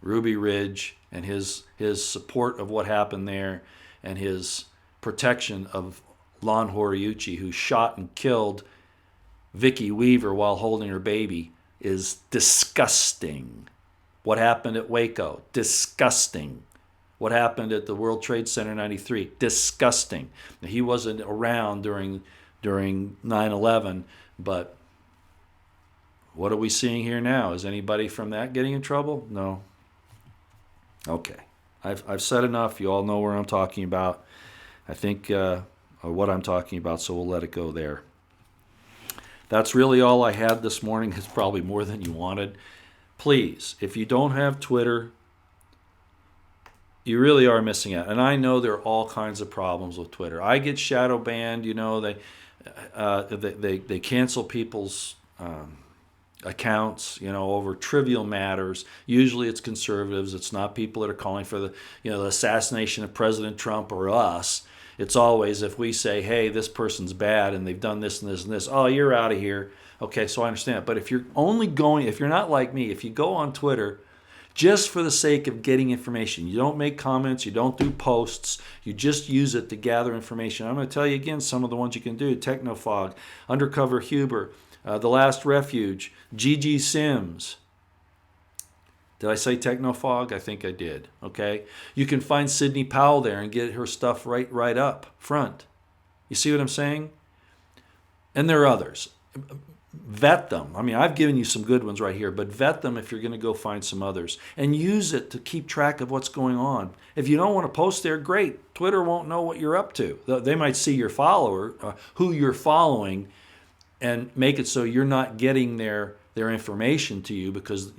S1: Ruby Ridge and his support of what happened there, and his protection of Lon Horiuchi, who shot and killed Vicky Weaver while holding her baby, is disgusting. What happened at Waco? Disgusting. What happened at the World Trade Center 93? Disgusting. Now, he wasn't around during 9/11, but what are we seeing here now? Is anybody from that getting in trouble? No. Okay. I've said enough. You all know where I'm talking about. I think or what I'm talking about, so we'll let it go there. That's really all I had this morning. It's probably more than you wanted. Please, if you don't have Twitter, You really are missing out. And I know there are all kinds of problems with Twitter. I get shadow banned. They cancel people's accounts, over trivial matters. Usually it's conservatives. It's not people that are calling for the assassination of President Trump or us. It's always if we say, hey, this person's bad and they've done this and this and this, oh, you're out of here. Okay, so I understand. But if you're not like me, if you go on Twitter just for the sake of getting information, you don't make comments, you don't do posts, you just use it to gather information. I'm going to tell you again some of the ones you can do. Technofog, Undercover Huber, The Last Refuge, GG Sims. Did I say Technofog? I think I did. Okay. You can find Sidney Powell there and get her stuff right up front. You see what I'm saying? And there are others. Vet them. I mean, I've given you some good ones right here, but vet them if you're going to go find some others. And use it to keep track of what's going on. If you don't want to post there, great. Twitter won't know what you're up to. They might see your follower, who you're following, and make it so you're not getting their information to you because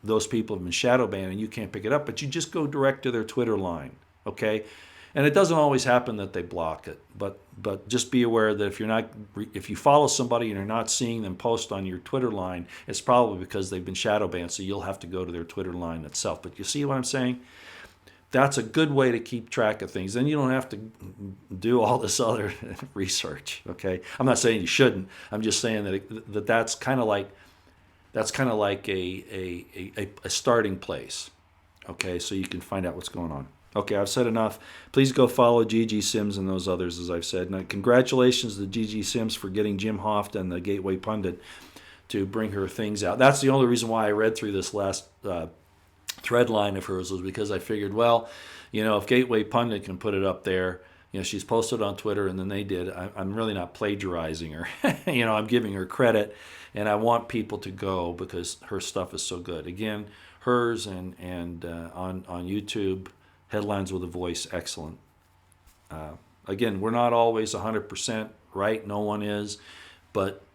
S1: those people have been shadow banned and you can't pick it up. But you just go direct to their Twitter line, okay? And it doesn't always happen that they block it, but just be aware that if you follow somebody and you're not seeing them post on your Twitter line, it's probably because they've been shadow banned. So you'll have to go to their Twitter line itself. But you see what I'm saying? That's a good way to keep track of things. Then you don't have to do all this other research. Okay, I'm not saying you shouldn't. I'm just saying that's kind of like a starting place. Okay, so you can find out what's going on. Okay, I've said enough. Please go follow GG Sims and those others, as I've said. And congratulations to GG Sims for getting Jim Hoft and the Gateway Pundit to bring her things out. That's the only reason why I read through this last thread line of hers, was because I figured, well, if Gateway Pundit can put it up there, she's posted on Twitter and then they did. I'm really not plagiarizing her. I'm giving her credit, and I want people to go because her stuff is so good. Again, hers and on YouTube, Headlines with a Voice, excellent. Again, we're not always 100% right. No one is, but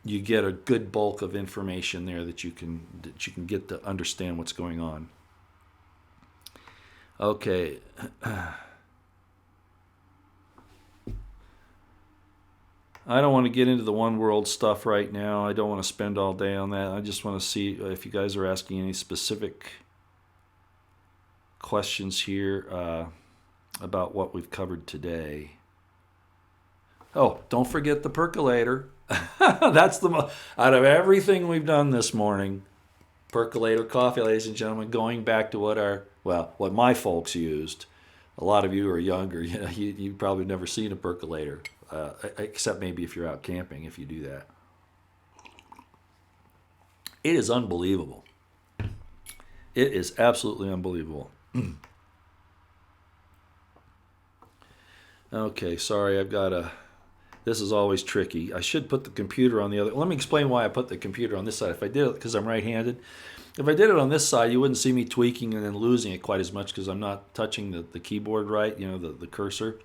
S1: you get a good bulk of information there that you can get to understand what's going on. Okay. I don't want to get into the one world stuff right now. I don't want to spend all day on that. I just want to see if you guys are asking any specific questions here about what we've covered today. Oh, don't forget the percolator. That's out of everything we've done this morning, percolator coffee, ladies and gentlemen, going back to what my folks used. A lot of you are younger. You've probably never seen a percolator, except maybe if you're out camping, if you do that. It is unbelievable. It is absolutely unbelievable. Okay, sorry, this is always tricky. I should put the computer on the other. Let me explain why I put the computer on this side. If I did it because I'm right-handed, if I did it on this side, you wouldn't see me tweaking and then losing it quite as much because I'm not touching the keyboard right, the cursor.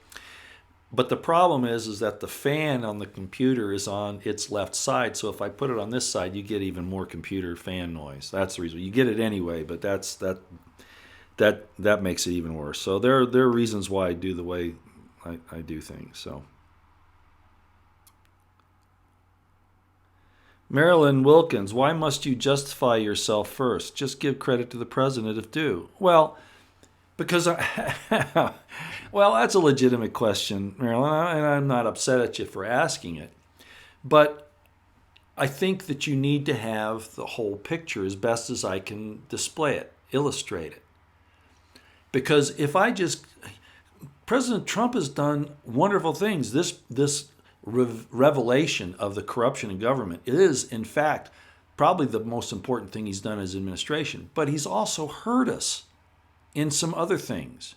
S1: But the problem is that the fan on the computer is on its left side. So if I put it on this side, you get even more computer fan noise. That's the reason. You get it anyway, but that makes it even worse. So there are reasons why I do the way I do things. So Marilyn Wilkins, why must you justify yourself first? Just give credit to the president if due. Well, because well, that's a legitimate question, Marilyn, and I'm not upset at you for asking it. But I think that you need to have the whole picture as best as I can display it, illustrate it. Because if President Trump has done wonderful things. This revelation of the corruption in government is, in fact, probably the most important thing he's done in his administration. But he's also hurt us in some other things.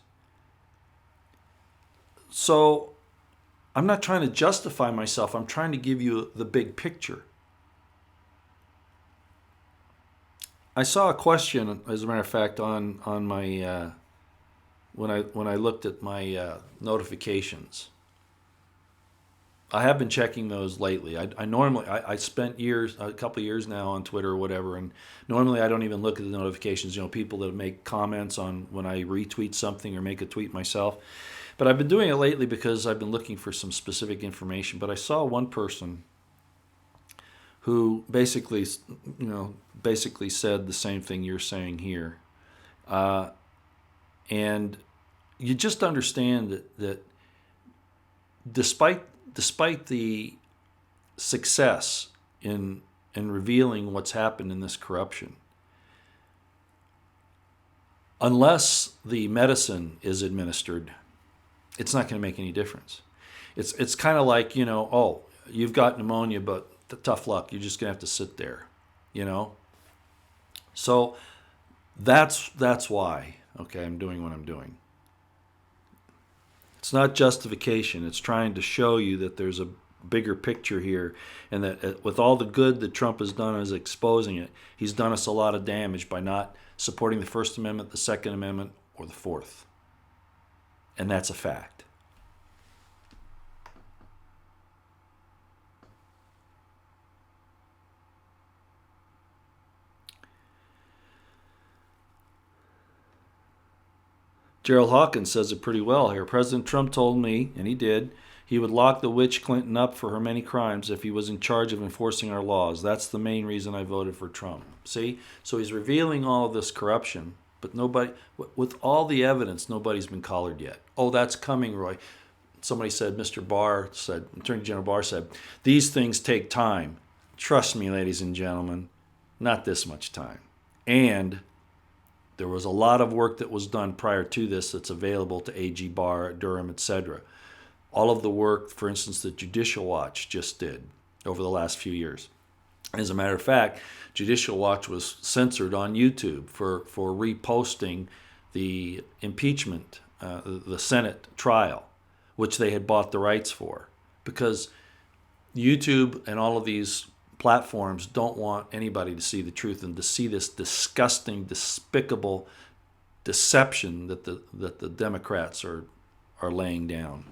S1: So I'm not trying to justify myself. I'm trying to give you the big picture. I saw a question, as a matter of fact, on my when I looked at my notifications I have been checking those lately. I normally I spent years, a couple of years now on Twitter or whatever, and normally I don't even look at the notifications. People that make comments on when I retweet something or make a tweet myself. But I've been doing it lately because I've been looking for some specific information. But I saw one person who basically said the same thing you're saying here, and you just understand that despite the success in revealing what's happened in this corruption, unless the medicine is administered, it's not going to make any difference. It's kind of like, oh, you've got pneumonia, but tough luck. You're just going to have to sit there, So that's why, okay, I'm doing what I'm doing. It's not justification. It's trying to show you that there's a bigger picture here, and that with all the good that Trump has done as exposing it, he's done us a lot of damage by not supporting the First Amendment, the Second Amendment, or the Fourth. And that's a fact. Gerald Hawkins says it pretty well here. President Trump told me, and he did, he would lock the witch Clinton up for her many crimes if he was in charge of enforcing our laws. That's the main reason I voted for Trump. See? So he's revealing all of this corruption, but nobody, with all the evidence, nobody's been collared yet. Oh, that's coming, Roy. Somebody said, Attorney General Barr said, these things take time. Trust me, ladies and gentlemen, not this much time. And there was a lot of work that was done prior to this that's available to AG Barr, Durham, etc. All of the work, for instance, that Judicial Watch just did over the last few years. As a matter of fact, Judicial Watch was censored on YouTube for reposting the impeachment, the Senate trial, which they had bought the rights for, because YouTube and all of these platforms don't want anybody to see the truth and to see this disgusting, despicable deception that the Democrats are laying down.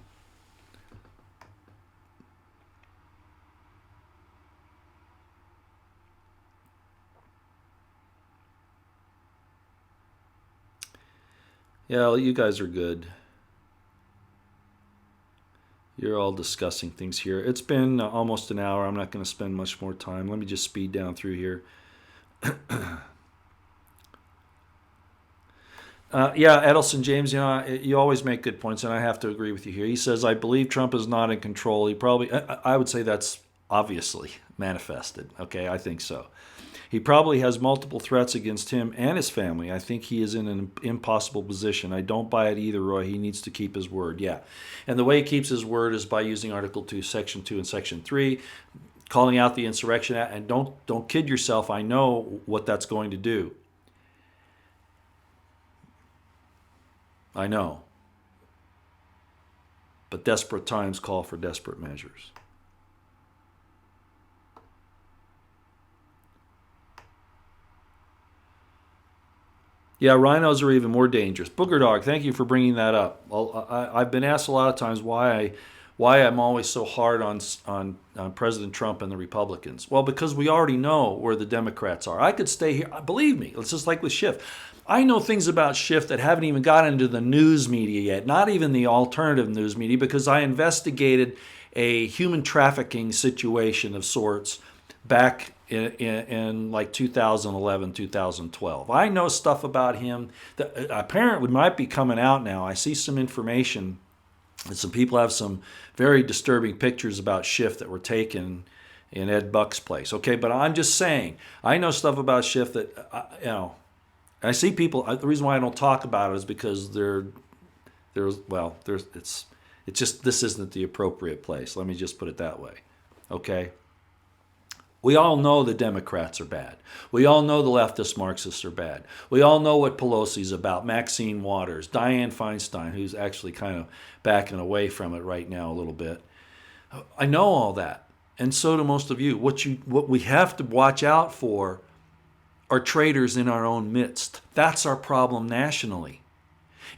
S1: Yeah, well, you guys are good. You're all discussing things here. It's been almost an hour. I'm not going to spend much more time. Let me just speed down through here. Edelson James, you always make good points, and I have to agree with you here. He says, I believe Trump is not in control. He probably, I would say that's obviously manifested. Okay, I think so. He probably has multiple threats against him and his family. I think he is in an impossible position. I don't buy it either, Roy. He needs to keep his word. Yeah. And the way he keeps his word is by using Article 2, Section 2, and Section 3, calling out the Insurrection Act. And don't kid yourself. I know what that's going to do. I know. But desperate times call for desperate measures. Yeah, rhinos are even more dangerous. Booger Dog, thank you for bringing that up. Well, I've been asked a lot of times why I'm always so hard on President Trump and the Republicans. Well, because we already know where the Democrats are. I could stay here. Believe me, it's just like with Schiff. I know things about Schiff that haven't even gotten into the news media yet, not even the alternative news media, because I investigated a human trafficking situation of sorts back in like 2011, 2012. I know stuff about him that apparently might be coming out now. I see some information, and some people have some very disturbing pictures about Schiff that were taken in Ed Buck's place. Okay, but I'm just saying, I know stuff about Schiff that, I see people, the reason why I don't talk about it is because it's just, this isn't the appropriate place. Let me just put it that way. Okay? We all know the Democrats are bad. We all know the leftist Marxists are bad. We all know what Pelosi's about, Maxine Waters, Dianne Feinstein, who's actually kind of backing away from it right now a little bit. I know all that, and so do most of you. What we have to watch out for are traitors in our own midst. That's our problem nationally.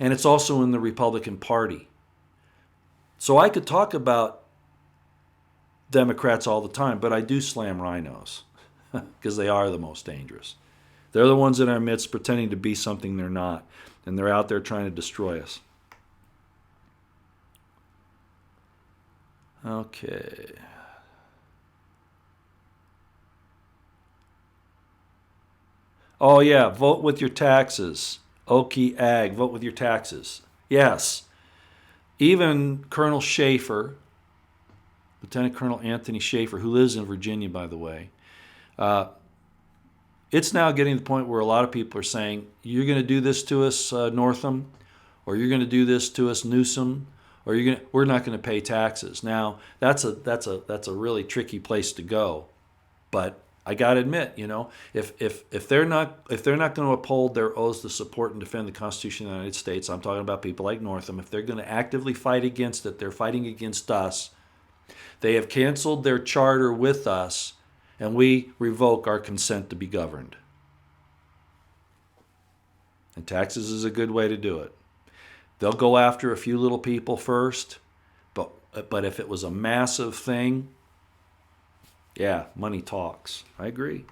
S1: And it's also in the Republican Party. So I could talk about Democrats all the time, but I do slam rhinos because they are the most dangerous. They're the ones in our midst pretending to be something they're not, and they're out there trying to destroy us. Okay. Oh, yeah, vote with your taxes. Okie Ag, vote with your taxes. Yes. Even Colonel Schaefer, Lieutenant Colonel Anthony Schaefer, who lives in Virginia, by the way, it's now getting to the point where a lot of people are saying, you're going to do this to us, Northam, or you're going to do this to us, Newsom, or we're not going to pay taxes. Now, that's a really tricky place to go. But I got to admit, if they're not going to uphold their oaths to support and defend the Constitution of the United States, I'm talking about people like Northam, if they're going to actively fight against it, they're fighting against us. They have canceled their charter with us, and we revoke our consent to be governed. And taxes is a good way to do it. They'll go after a few little people first, but if it was a massive thing, yeah, money talks. I agree.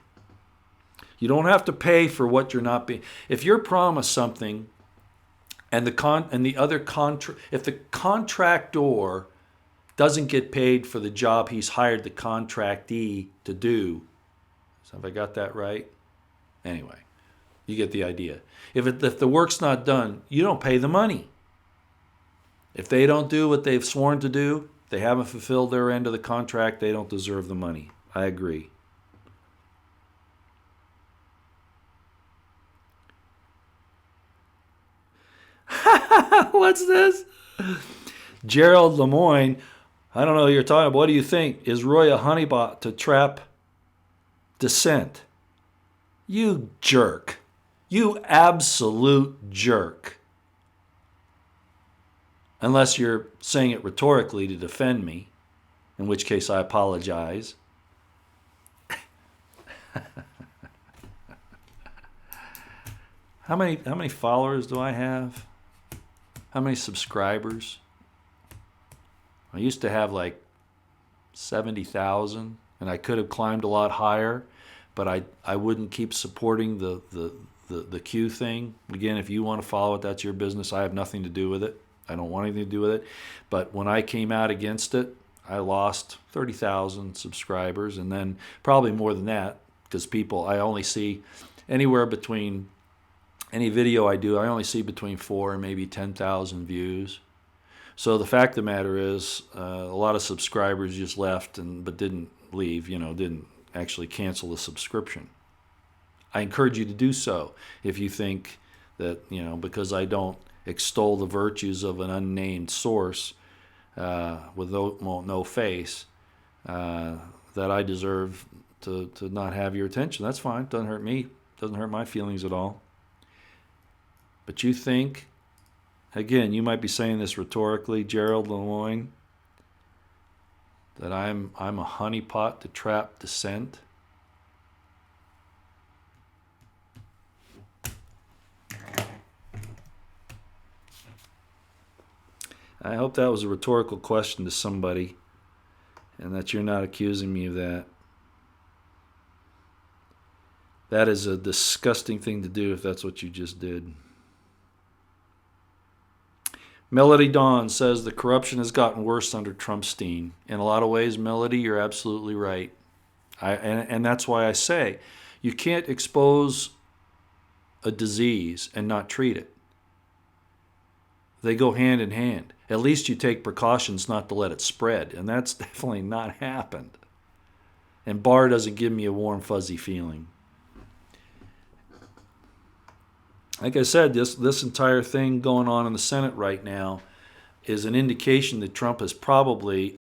S1: You don't have to pay for what you're not being. If you're promised something, and if the contractor doesn't get paid for the job he's hired the contractee to do, so have I got that right? Anyway, you get the idea. If the work's not done, you don't pay the money. If they don't do what they've sworn to do, they haven't fulfilled their end of the contract, they don't deserve the money. I agree. What's this? Gerald Lemoyne, I don't know who you're talking about. What do you think? Is Roy a honeypot to trap dissent? You jerk. You absolute jerk. Unless you're saying it rhetorically to defend me, in which case I apologize. How many followers do I have? How many subscribers? I used to have like 70,000, and I could have climbed a lot higher, but I wouldn't keep supporting the Q thing. Again, if you want to follow it, that's your business. I have nothing to do with it. I don't want anything to do with it. But when I came out against it, I lost 30,000 subscribers, and then probably more than that, because I only see anywhere between, any video I do, I only see between 4 and maybe 10,000 views. So the fact of the matter is, a lot of subscribers just left but didn't leave, didn't actually cancel the subscription. I encourage you to do so if you think that, because I don't extol the virtues of an unnamed source with no face, that I deserve to not have your attention. That's fine. Doesn't hurt me. Doesn't hurt my feelings at all. But you think, again, you might be saying this rhetorically, Gerald Lemoyne, that I'm a honeypot to trap dissent. I hope that was a rhetorical question to somebody, and that you're not accusing me of that. That is a disgusting thing to do if that's what you just did. Melody Dawn says the corruption has gotten worse under Trumpstein. In a lot of ways, Melody, you're absolutely right. And that's why I say you can't expose a disease and not treat it. They go hand in hand. At least you take precautions not to let it spread, and that's definitely not happened. And Barr doesn't give me a warm, fuzzy feeling. Like I said, this entire thing going on in the Senate right now is an indication that Trump has probably